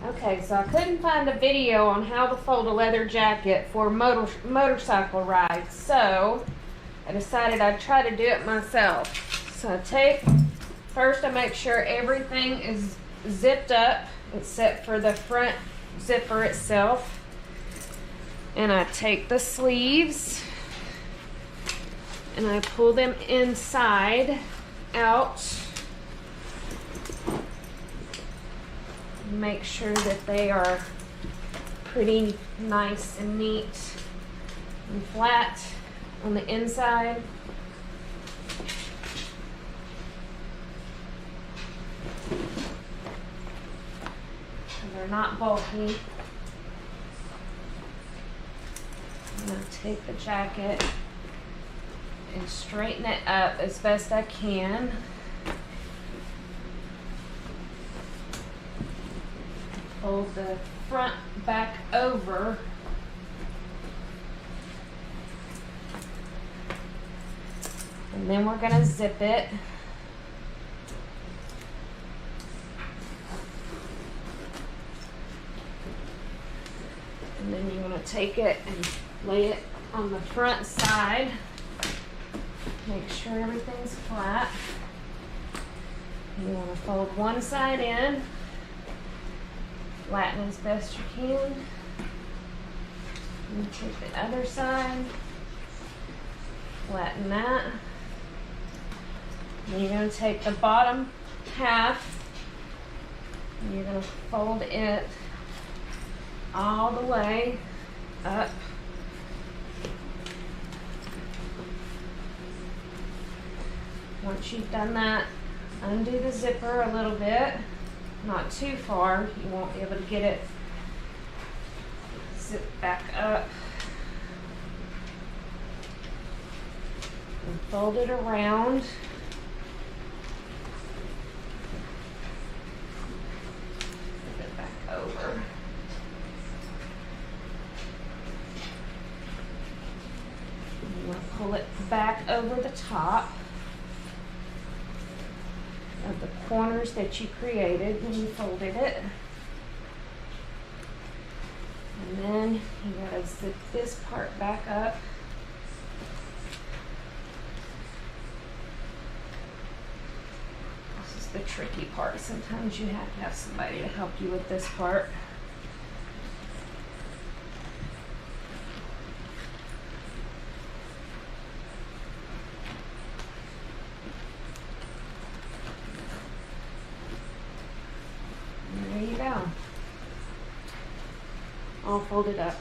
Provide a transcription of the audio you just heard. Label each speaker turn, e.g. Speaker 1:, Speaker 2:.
Speaker 1: Okay, so I couldn't find a video on how to fold a leather jacket for motorcycle rides, so I decided I'd try to do it myself. So first I make sure everything is zipped up except for the front zipper itself. And I take the sleeves and I pull them inside out. Make sure that they are pretty nice and neat and flat on the inside. So they're not bulky. I'm going to take the jacket and straighten it up as best I can. Fold the front back over. And then we're going to zip it. And then you're going to take it and lay it on the front side. Make sure everything's flat. You want to fold one side in. Flatten as best you can. And take the other side. Flatten that. Then you're going to take the bottom half and you're going to fold it all the way up. Once you've done that, undo the zipper a little bit. Not too far, you won't be able to get it zipped back up. And fold it around. Flip it back over. You want to pull it back over the top of the corners that you created when you folded it. And then you gotta zip this part back up. This is the tricky part. Sometimes you have to have somebody to help you with this part. All folded up.